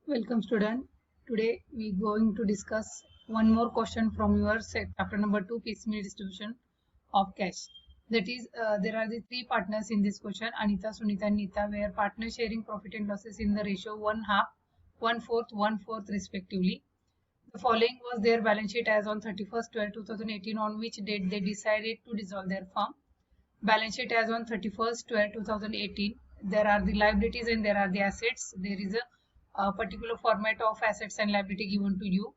Welcome student. Today we going to discuss one more question from your chapter number 2, piecemeal distribution of cash. That is, there are the three partners in this question, Anita, Sunita and Nita, where partners sharing profit and losses in the ratio 1/2, 1/4, 1/4 respectively. The following was their balance sheet as on 31st/12/2018, on which date they decided to dissolve their firm. Balance sheet as on 31st/12/2018. There are the liabilities and there are the assets. There is a particular format of assets and liability given to you.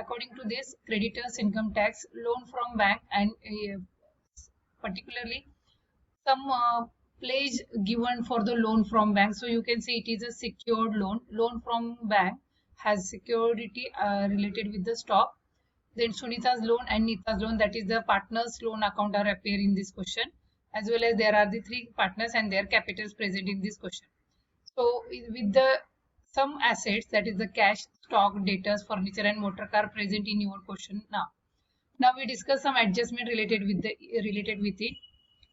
According to this, creditors, income tax, loan from bank, and particularly some pledge given for the loan from bank. So you can say it is a secured loan. Loan from bank has security related with the stock. Then Sunita's loan and Nita's loan, that is the partners loan account, are appear in this question, as well as there are the three partners and their capitals present in this question. So with the some assets, that is the cash, stock, debtors, furniture and motor car present in your question. Now we discuss some adjustment related with it.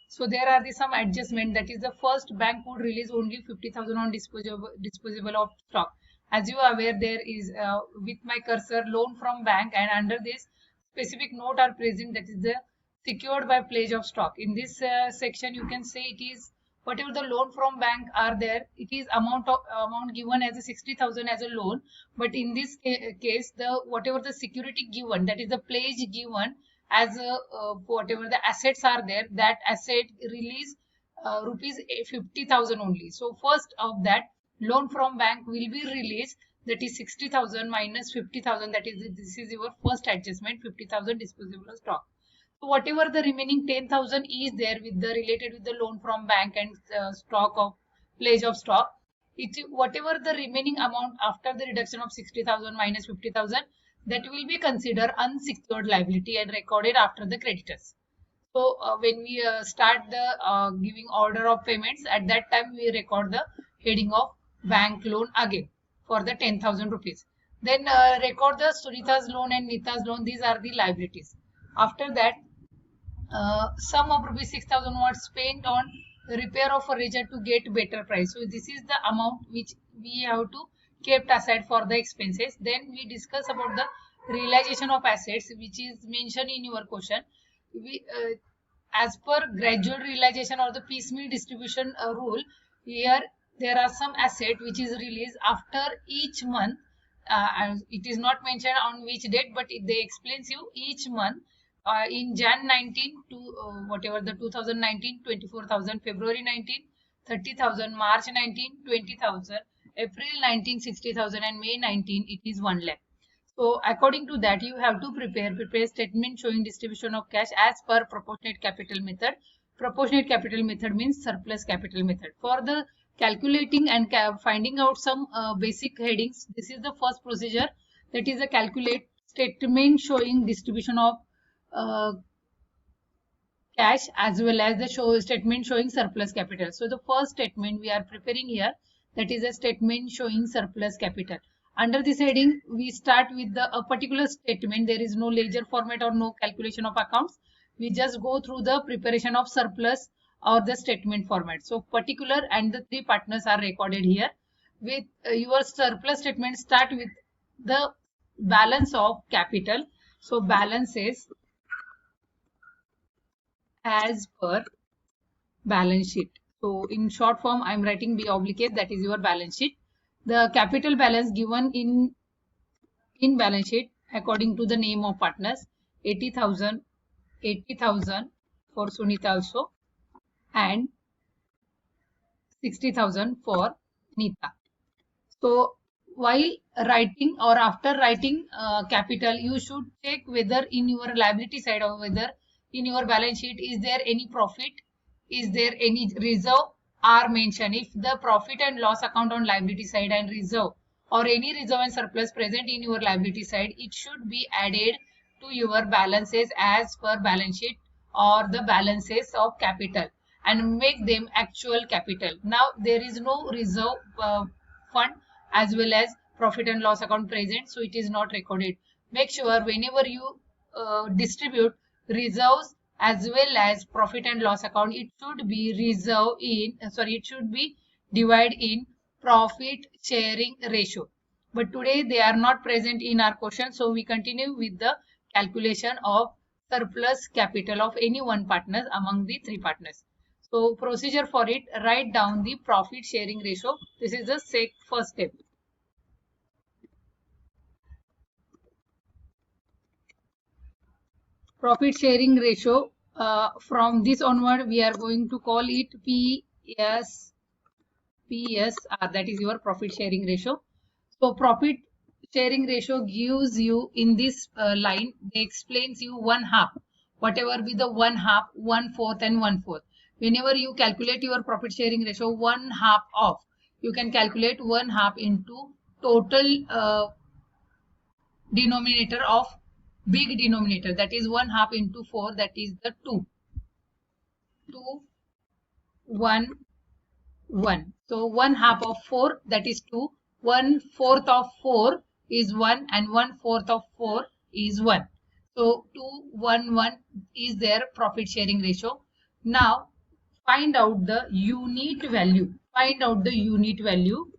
So there are some adjustment, that is the first, bank would release only 50,000 on disposable of stock. As you are aware, there is with my cursor loan from bank, and under this specific note are present, that is the secured by pledge of stock. In this section you can say it is whatever the loan from bank are there, it is amount given as a 60,000 as a loan, but in this case the whatever the security given, that is the pledge given as whatever the assets are there, that asset release rupees 50,000 only. So first of that, loan from bank will be released, that is 60,000 minus 50,000, that is this is your first adjustment, 50,000 disposable stock. So whatever the remaining 10,000 is there with the related with the loan from bank and stock of pledge of stock, whatever the remaining amount after the reduction of 60,000 minus 50,000, that will be considered unsecured liability and recorded after the creditors. So when we start the giving order of payments, at that time we record the heading of bank loan again for the 10,000 rupees. Then record the Sunita's loan and Nita's loan. These are the liabilities. After that, sum of rupees 6,000 was spent on repair of furniture to get better price. So this is the amount which we have to kept aside for the expenses. Then we discuss about the realization of assets, which is mentioned in your question. As per gradual realization or the piecemeal distribution rule, here there are some asset which is released after each month. It is not mentioned on which date, but they explains you each month. In Jan 19 to whatever the 2019, 24,000, February 19, 30,000, March 19, 20,000, April 19, 60,000, and May 19, it is 1 lakh. So according to that, you have to prepare statement showing distribution of cash as per proportionate capital method. Proportionate capital method means surplus capital method. For the calculating and finding out some basic headings, this is the first procedure, that is a calculate statement showing distribution of cash as well as the statement showing surplus capital. So the first statement we are preparing here, that is a statement showing surplus capital. Under this heading, we start with a particular statement. There is no ledger format or no calculation of accounts. We just go through the preparation of surplus or the statement format. So particular and the three partners are recorded here. With your surplus statement, start with the balance of capital. So balance is as per balance sheet. So in short form, I am writing B obligate, that is your balance sheet. The capital balance given in balance sheet according to the name of partners, 80,000 for Sunita also, and 60,000 for Nita. So while writing or after writing capital, you should check whether in your liability side or whether in your balance sheet is there any profit, is there any reserve are mentioned. If the profit and loss account on liability side and reserve or any reserve and surplus present in your liability side, it should be added to your balances as per balance sheet or the balances of capital and make them actual capital. Now there is no reserve fund as well as profit and loss account present, so it is not recorded. Make sure whenever you distribute reserves as well as profit and loss account, it should be it should be divided in profit sharing ratio. But today they are not present in our question. So we continue with the calculation of surplus capital of any one partner among the three partners. So procedure for it, write down the profit sharing ratio. This is the first step. Profit sharing ratio, from this onward we are going to call it PSR, that is your profit sharing ratio. So profit sharing ratio gives you in this line, they explains you 1/2, whatever be the 1/2, 1/4 and 1/4. Whenever you calculate your profit sharing ratio 1/2 of, you can calculate 1/2 into total denominator of big denominator, that is 1/2 into 4, that is the 2, 1, 1. So 1/2 of 4, that is 2. 1/4 of 4 is 1 and 1/4 of 4 is 1. So 2, 1, 1 is their profit sharing ratio. Now find out the unit value. Find out the unit value.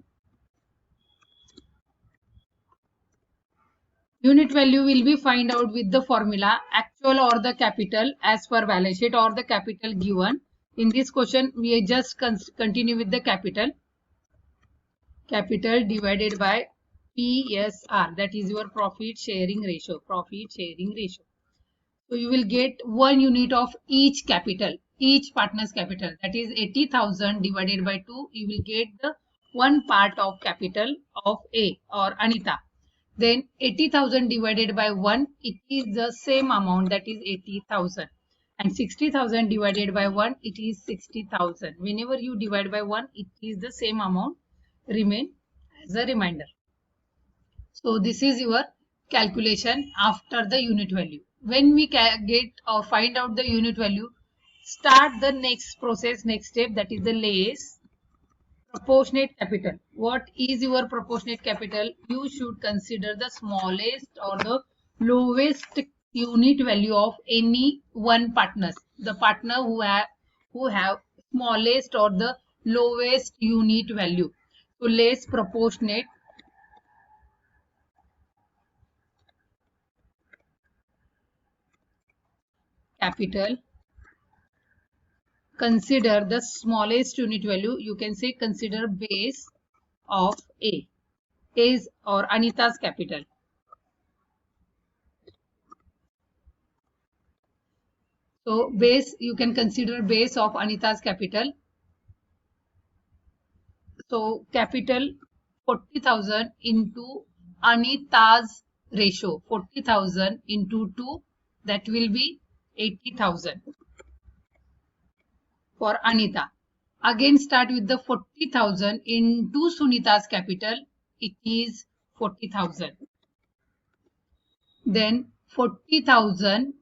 Unit value will be find out with the formula actual or the capital as per balance sheet or the capital given. In this question, we just continue with the capital. Capital divided by PSR, that is your profit sharing ratio. Profit sharing ratio. So you will get 1 unit of each capital, each partner's capital. That is 80,000 divided by 2. You will get the one part of capital of A or Anita. Then 80,000 divided by 1, it is the same amount, that is 80,000. And 60,000 divided by 1, it is 60,000. Whenever you divide by 1, it is the same amount remain as a reminder. So this is your calculation after the unit value. When we get or find out the unit value, start the next process, next step, that is the less proportionate capital. What is your proportionate capital? You should consider the smallest or the lowest unit value of any one partners. The partner who have smallest or the lowest unit value. So less proportionate capital. Consider the smallest unit value. You can say consider base of A. A's or Anita's capital. So base, you can consider base of Anita's capital. So capital 40,000 into Anita's ratio. 40,000 into 2, that will be 80,000 for Anita. Again start with the 40,000 into Sunita's capital. It is 40,000. Then 40,000,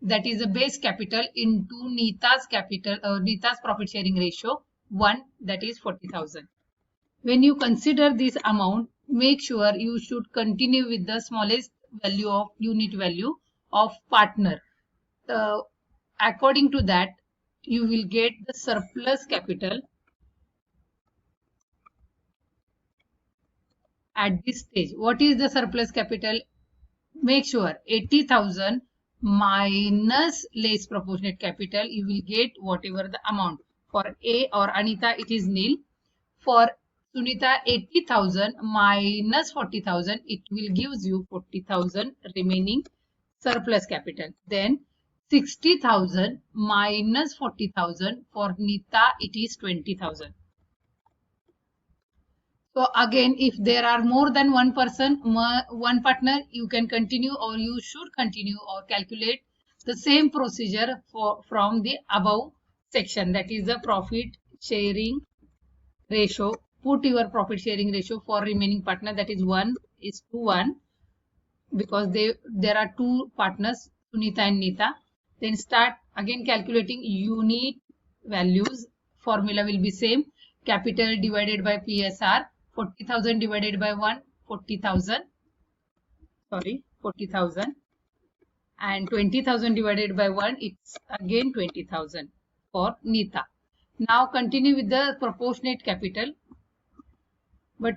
that is the base capital, into Nita's capital or Nita's profit sharing ratio 1, that is 40,000. When you consider this amount, make sure you should continue with the smallest value of unit value of partner. According to that, you will get the surplus capital at this stage. What is the surplus capital? Make sure 80,000 minus less proportionate capital, you will get whatever the amount. For A or Anita, it is nil. For Sunita, 80,000 minus 40,000, it will gives you 40,000 remaining surplus capital. Then 60,000 minus 40,000, for Nita, it is 20,000. So again, if there are more than one person, one partner, you can continue or you should continue or calculate the same procedure from the above section, that is the profit sharing ratio. Put your profit sharing ratio for remaining partner, that is 1:1, because there are two partners, Sunita and Nita. Then start again calculating unit values. Formula will be same. Capital divided by PSR. 40,000 divided by 1, 40,000. Sorry, 40,000. And 20,000 divided by 1, it's again 20,000 for Nita. Now continue with the proportionate capital. But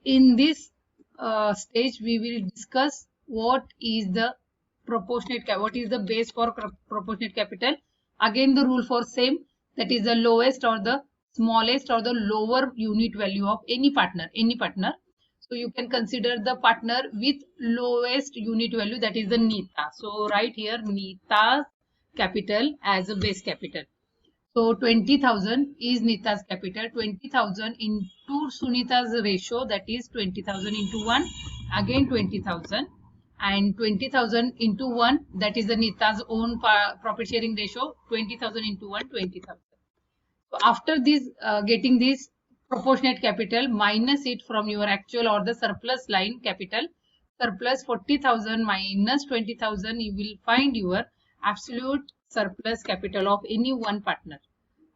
in this stage we will discuss what is the what is the base for proportionate capital. Again the rule for same, that is the lowest or the smallest or the lower unit value of any partner. So you can consider the partner with lowest unit value, that is the NITA. So write here NITA's capital as a base capital. So 20,000 is Nita's capital. 20,000 into Sunita's ratio, that is 20,000 into 1, again 20,000, and 20,000 into 1, that is the Nita's own profit sharing ratio, 20,000 into 1, 20,000. So after this, getting this proportionate capital, minus it from your actual or the surplus line capital. Surplus 40,000 minus 20,000, you will find your absolute surplus capital of any one partner.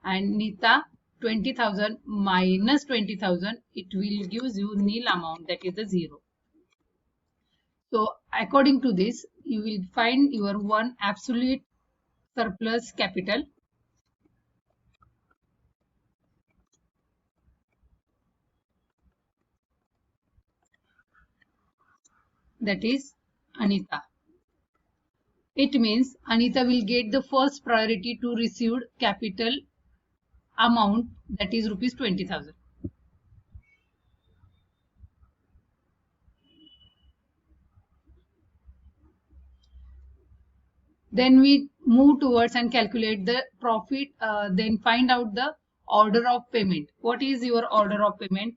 And Nita 20,000 minus 20,000, it will give you nil amount, that is the 0. So according to this, you will find your one absolute surplus capital, that is Anita. It means Anita will get the first priority to receive capital amount, that is rupees 20,000. Then we move towards and calculate the profit, then find out the order of payment. What is your order of payment?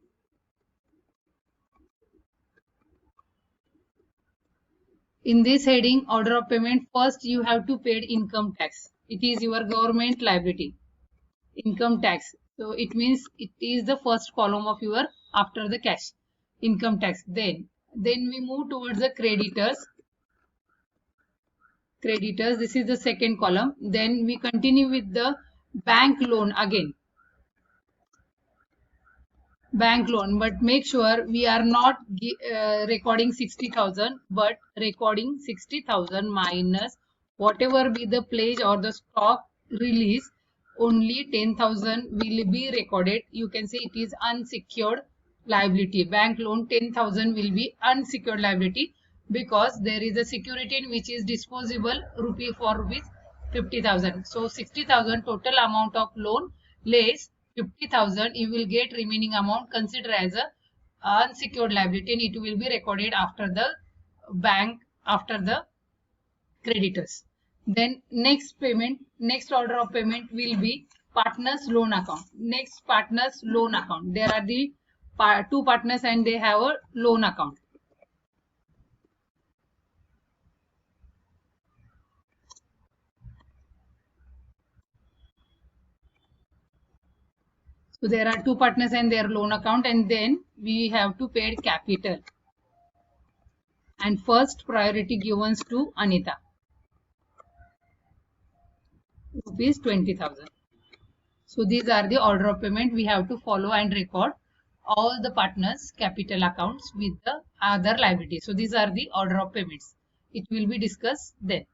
In this heading, order of payment, first you have to pay income tax. It is your government liability, income tax. So it means it is the first column of your after the cash, income tax. Then we move towards the creditors. This is the second column. Then we continue with the bank loan again. Bank loan, but make sure we are not recording 60,000, but recording 60,000 minus whatever be the pledge or the stock release, only 10,000 will be recorded. You can say it is unsecured liability. Bank loan 10,000 will be unsecured liability because there is a security in which is disposable rupee for rupees 50,000. So 60,000 total amount of loan less 50,000, you will get remaining amount considered as a unsecured liability, and it will be recorded after the bank, after the creditors. Then next order of payment will be partners loan account. Next, partners loan account. There are the two partners and they have a loan account. So there are two partners and their loan account, and then we have to pay capital. And first priority given to Anita, rupees 20,000. So these are the order of payment we have to follow and record all the partners capital accounts with the other liabilities. So these are the order of payments. It will be discussed then.